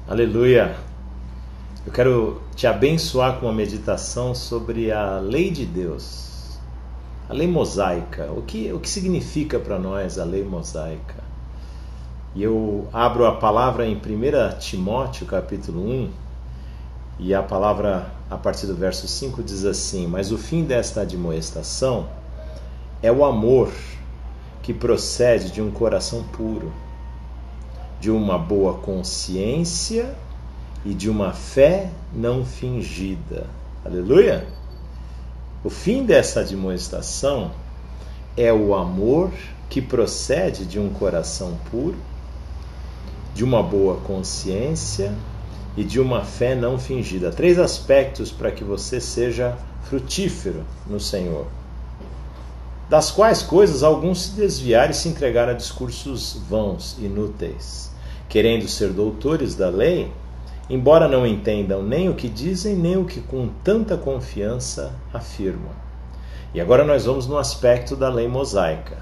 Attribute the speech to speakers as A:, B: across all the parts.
A: Aleluia! Eu quero te abençoar com uma meditação sobre a lei de Deus, a lei mosaica. O que significa para nós a lei mosaica? E eu abro a palavra em 1 Timóteo capítulo 1, e a palavra a partir do verso 5 diz assim: mas o fim desta admoestação é o amor que procede de um coração puro, de uma boa consciência e de uma fé não fingida. Aleluia! O fim dessa admoestação é o amor que procede de um coração puro, de uma boa consciência e de uma fé não fingida. 3 aspectos para que você seja frutífero no Senhor, das quais coisas alguns se desviaram e se entregaram a discursos vãos, inúteis, querendo ser doutores da lei, embora não entendam nem o que dizem, nem o que com tanta confiança afirmam. E agora nós vamos no aspecto da lei mosaica.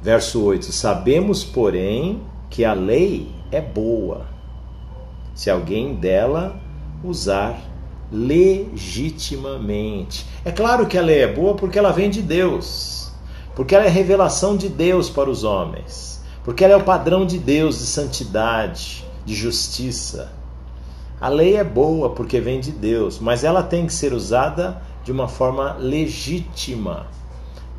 A: Verso 8: sabemos, porém, que a lei é boa, se alguém dela usar legitimamente. É claro que a lei é boa porque ela vem de Deus, porque ela é revelação de Deus para os homens, porque ela é o padrão de Deus de santidade, de justiça. A lei é boa porque vem de Deus, mas ela tem que ser usada de uma forma legítima,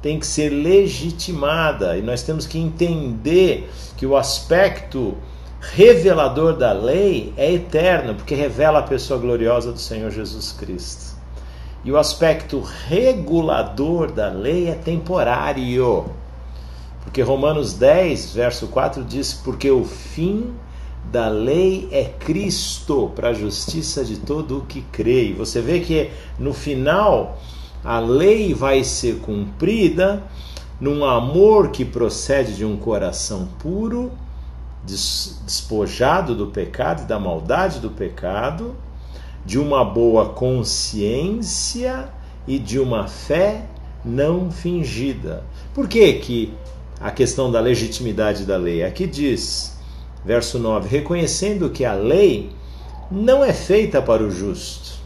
A: tem que ser legitimada, e nós temos que entender que o aspecto revelador da lei é eterno, porque revela a pessoa gloriosa do Senhor Jesus Cristo. E o aspecto regulador da lei é temporário, porque Romanos 10, verso 4 diz: porque o fim da lei é Cristo, para a justiça de todo o que crê. E você vê que no final a lei vai ser cumprida num amor que procede de um coração puro, despojado do pecado e da maldade do pecado, de uma boa consciência e de uma fé não fingida. Por que a questão da legitimidade da lei? Aqui diz, verso 9: reconhecendo que a lei não é feita para o justo,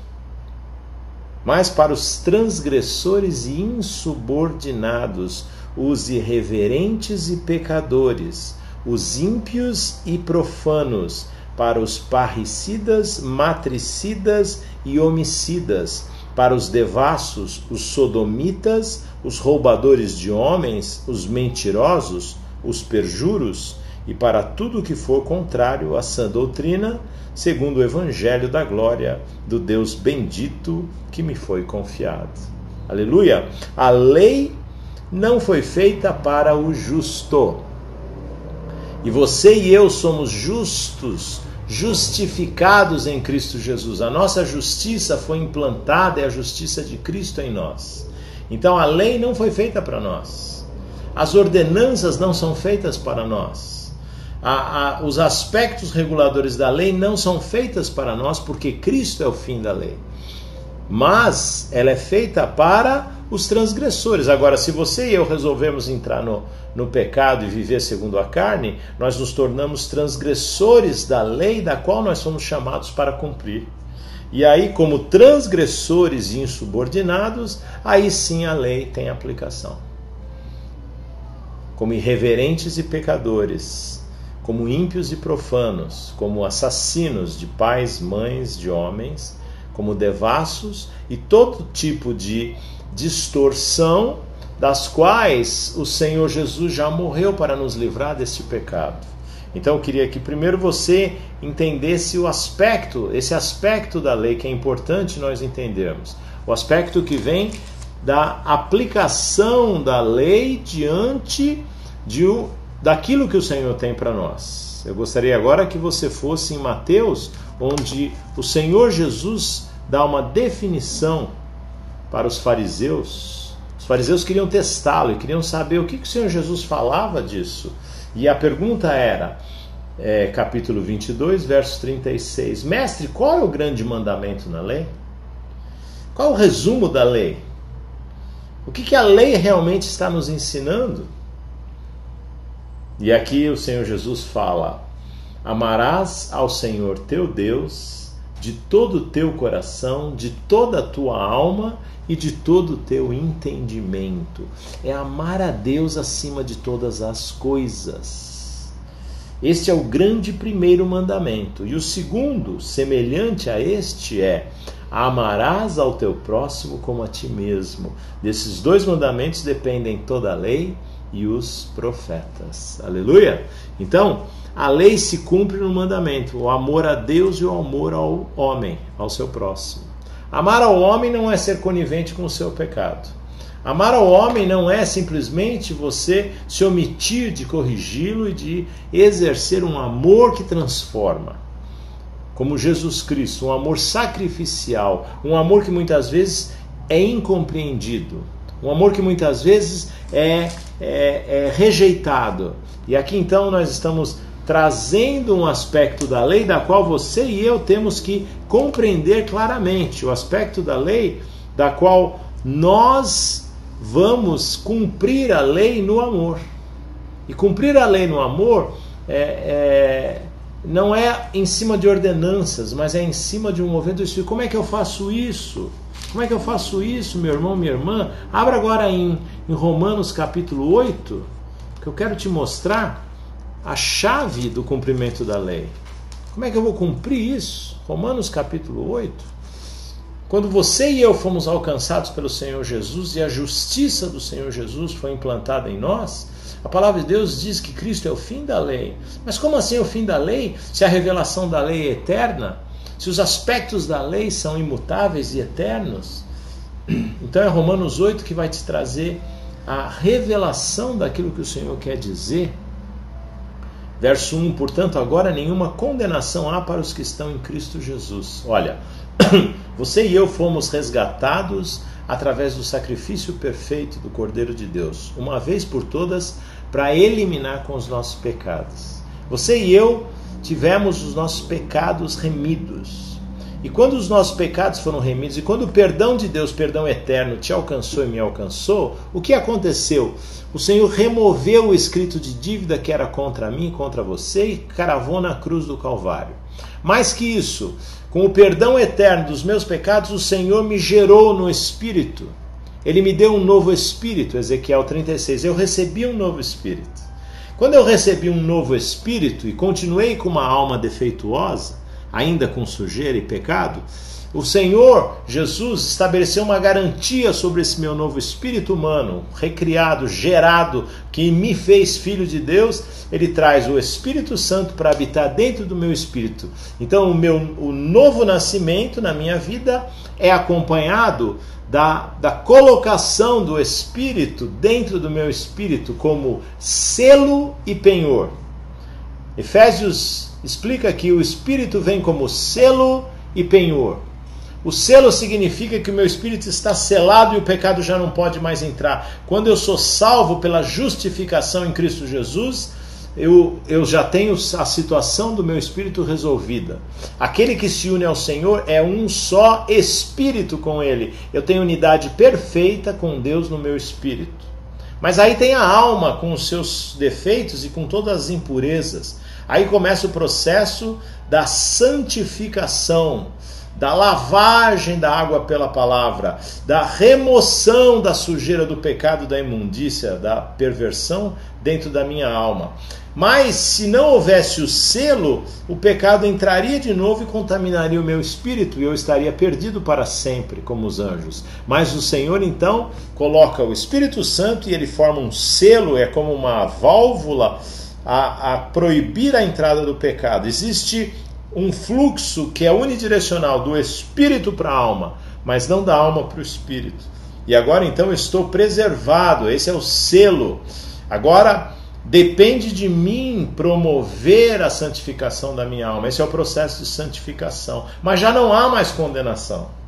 A: mas para os transgressores e insubordinados, os irreverentes e pecadores, os ímpios e profanos, para os parricidas, matricidas e homicidas, para os devassos, os sodomitas, os roubadores de homens, os mentirosos, os perjuros, e para tudo que for contrário à sã doutrina, segundo o evangelho da glória do Deus bendito que me foi confiado. Aleluia! A lei não foi feita para o justo. E você e eu somos justos, justificados em Cristo Jesus. A nossa justiça foi implantada, é a justiça de Cristo em nós. Então a lei não foi feita para nós. As ordenanças não são feitas para nós. Os aspectos reguladores da lei não são feitos para nós, porque Cristo é o fim da lei. Mas ela é feita para os transgressores. Agora, se você e eu resolvemos entrar no pecado e viver segundo a carne, nós nos tornamos transgressores da lei da qual nós somos chamados para cumprir. E aí, como transgressores e insubordinados, aí sim a lei tem aplicação. Como irreverentes e pecadores, como ímpios e profanos, como assassinos de pais, mães, de homens, como devassos e todo tipo de distorção, das quais o Senhor Jesus já morreu para nos livrar deste pecado. Então eu queria que primeiro você entendesse esse aspecto da lei que é importante nós entendermos. O aspecto que vem da aplicação da lei diante daquilo que o Senhor tem para nós. Eu gostaria agora que você fosse em Mateus, onde o Senhor Jesus dá uma definição para os fariseus. Os fariseus queriam testá-lo e queriam saber o que o Senhor Jesus falava disso. E a pergunta era, capítulo 22, verso 36, mestre, qual é o grande mandamento na lei? Qual é o resumo da lei? O que a lei realmente está nos ensinando? E aqui o Senhor Jesus fala, Amarás ao Senhor teu Deus de todo o teu coração, de toda a tua alma e de todo o teu entendimento. É amar a Deus acima de todas as coisas. Este é o grande primeiro mandamento. E o segundo, semelhante a este, é: amarás ao teu próximo como a ti mesmo. Desses dois mandamentos dependem toda a lei e os profetas. Aleluia! Então, a lei se cumpre no mandamento, o amor a Deus e o amor ao homem, ao seu próximo. Amar ao homem não é ser conivente com o seu pecado. Amar ao homem não é simplesmente você se omitir de corrigi-lo e de exercer um amor que transforma. Como Jesus Cristo, um amor sacrificial, um amor que muitas vezes é incompreendido, um amor que muitas vezes é rejeitado. E aqui então nós estamos trazendo um aspecto da lei da qual você e eu temos que compreender claramente, o aspecto da lei da qual nós vamos cumprir a lei no amor. E cumprir a lei no amor não é em cima de ordenanças, mas é em cima de um mover do Espírito. Como é que eu faço isso? Como é que eu faço isso, meu irmão, minha irmã? Abra agora em Romanos capítulo 8, que eu quero te mostrar a chave do cumprimento da lei. Como é que eu vou cumprir isso? Romanos capítulo 8. Quando você e eu fomos alcançados pelo Senhor Jesus e a justiça do Senhor Jesus foi implantada em nós, a palavra de Deus diz que Cristo é o fim da lei. Mas como assim é o fim da lei? Se a revelação da lei é eterna? Se os aspectos da lei são imutáveis e eternos? Então é Romanos 8 que vai te trazer a revelação daquilo que o Senhor quer dizer. Verso 1, portanto, agora nenhuma condenação há para os que estão em Cristo Jesus. Olha, você e eu fomos resgatados através do sacrifício perfeito do Cordeiro de Deus, uma vez por todas, para eliminar com os nossos pecados. Você e eu tivemos os nossos pecados remidos. E quando os nossos pecados foram remidos, e quando o perdão de Deus, perdão eterno, te alcançou e me alcançou, o que aconteceu? O Senhor removeu o escrito de dívida que era contra mim e contra você e cravou na cruz do Calvário. Mais que isso, com o perdão eterno dos meus pecados, o Senhor me gerou no Espírito. Ele me deu um novo Espírito, Ezequiel 36. Eu recebi um novo Espírito. Quando eu recebi um novo Espírito e continuei com uma alma defeituosa, ainda com sujeira e pecado, o Senhor Jesus estabeleceu uma garantia sobre esse meu novo espírito humano, recriado, gerado, que me fez filho de Deus. Ele traz o Espírito Santo para habitar dentro do meu espírito. Então o novo nascimento na minha vida é acompanhado da colocação do Espírito dentro do meu espírito como selo e penhor. Efésios explica que o Espírito vem como selo e penhor. O selo significa que o meu espírito está selado e o pecado já não pode mais entrar. Quando eu sou salvo pela justificação em Cristo Jesus, eu já tenho a situação do meu espírito resolvida. Aquele que se une ao Senhor é um só espírito com Ele. Eu tenho unidade perfeita com Deus no meu espírito. Mas aí tem a alma com os seus defeitos e com todas as impurezas. Aí começa o processo da santificação, da lavagem da água pela palavra, da remoção da sujeira do pecado, da imundícia, da perversão dentro da minha alma. Mas se não houvesse o selo, o pecado entraria de novo e contaminaria o meu espírito e eu estaria perdido para sempre, como os anjos. Mas o Senhor então coloca o Espírito Santo e ele forma um selo, é como uma válvula a proibir a entrada do pecado. Existe um fluxo que é unidirecional do espírito para a alma, mas não da alma para o espírito. E agora então eu estou preservado, esse é o selo. Agora depende de mim promover a santificação da minha alma. Esse é o processo de santificação. Mas já não há mais condenação.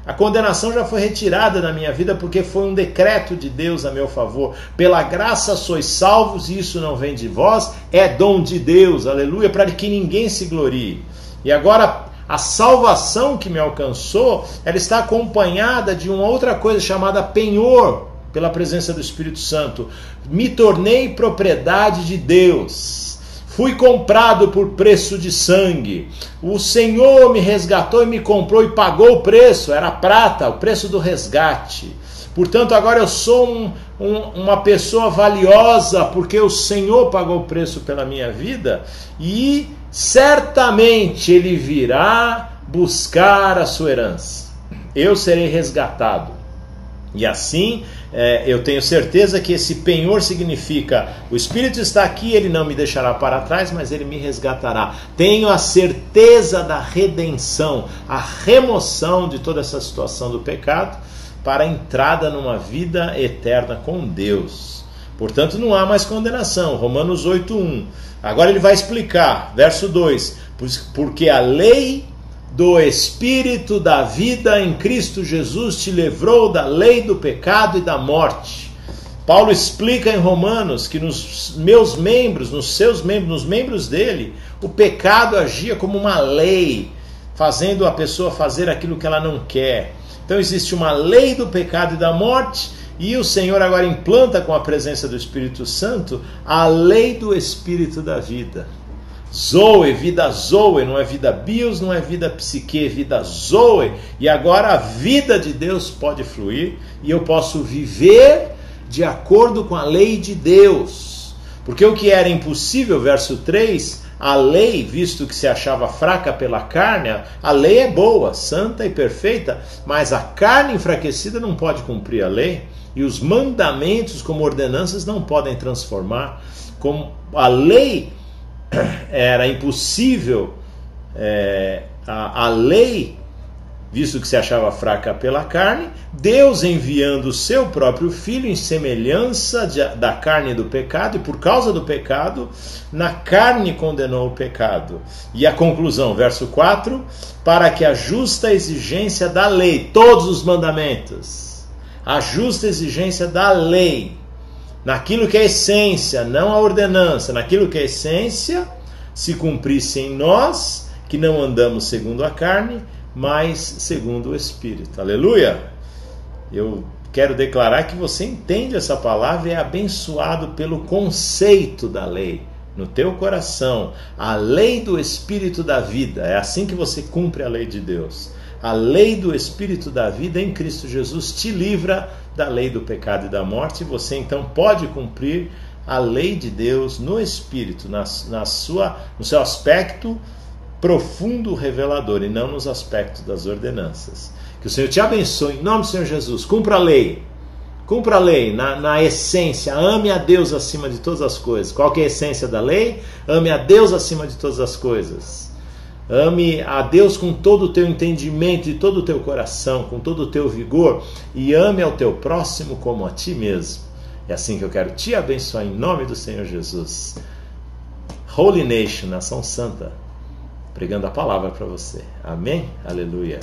A: A condenação já foi retirada da minha vida porque foi um decreto de Deus a meu favor. Pela graça sois salvos e isso não vem de vós, é dom de Deus, aleluia, para que ninguém se glorie. E agora a salvação que me alcançou, ela está acompanhada de uma outra coisa chamada penhor, pela presença do Espírito Santo. Me tornei propriedade de Deus. Fui comprado por preço de sangue. O Senhor me resgatou e me comprou e pagou o preço. Era prata, o preço do resgate. Portanto, agora eu sou uma pessoa valiosa porque o Senhor pagou o preço pela minha vida e certamente Ele virá buscar a sua herança. Eu serei resgatado. E assim, eu tenho certeza que esse penhor significa: o Espírito está aqui, Ele não me deixará para trás, mas Ele me resgatará. Tenho a certeza da redenção, a remoção de toda essa situação do pecado, para a entrada numa vida eterna com Deus. Portanto, não há mais condenação. Romanos 8:1. Agora ele vai explicar, verso 2: porque a lei do Espírito da vida em Cristo Jesus te livrou da lei do pecado e da morte. Paulo explica em Romanos que nos meus membros, nos membros dele, o pecado agia como uma lei, fazendo a pessoa fazer aquilo que ela não quer. Então existe uma lei do pecado e da morte, e o Senhor agora implanta com a presença do Espírito Santo a lei do Espírito da vida. Zoe, vida Zoe, não é vida bios, não é vida psique, é vida Zoe. E agora a vida de Deus pode fluir e eu posso viver de acordo com a lei de Deus. Porque o que era impossível, verso 3, a lei, visto que se achava fraca pela carne, a lei é boa, santa e perfeita, mas a carne enfraquecida não pode cumprir a lei, e os mandamentos como ordenanças não podem transformar. Como a lei era impossível, a lei, visto que se achava fraca pela carne, Deus enviando o seu próprio Filho em semelhança da carne do pecado, e por causa do pecado, na carne condenou o pecado. E a conclusão, verso 4, para que a justa exigência da lei, todos os mandamentos, a justa exigência da lei, naquilo que é essência, não a ordenança, naquilo que é essência, se cumprisse em nós, que não andamos segundo a carne, mas segundo o Espírito. Aleluia! Eu quero declarar que você entende essa palavra e é abençoado pelo conceito da lei no teu coração. A lei do Espírito da vida. É assim que você cumpre a lei de Deus. A lei do Espírito da vida em Cristo Jesus te livra da lei do pecado e da morte. E você então pode cumprir a lei de Deus no Espírito, no seu aspecto profundo revelador e não nos aspectos das ordenanças. Que o Senhor te abençoe em nome do Senhor Jesus. Cumpra a lei. Cumpra a lei na essência. Ame a Deus acima de todas as coisas. Qual que é a essência da lei? Ame a Deus acima de todas as coisas. Ame a Deus com todo o teu entendimento e todo o teu coração, com todo o teu vigor, e ame ao teu próximo como a ti mesmo. É assim que eu quero te abençoar em nome do Senhor Jesus. Holy Nation, Nação Santa, pregando a palavra para você. Amém? Aleluia.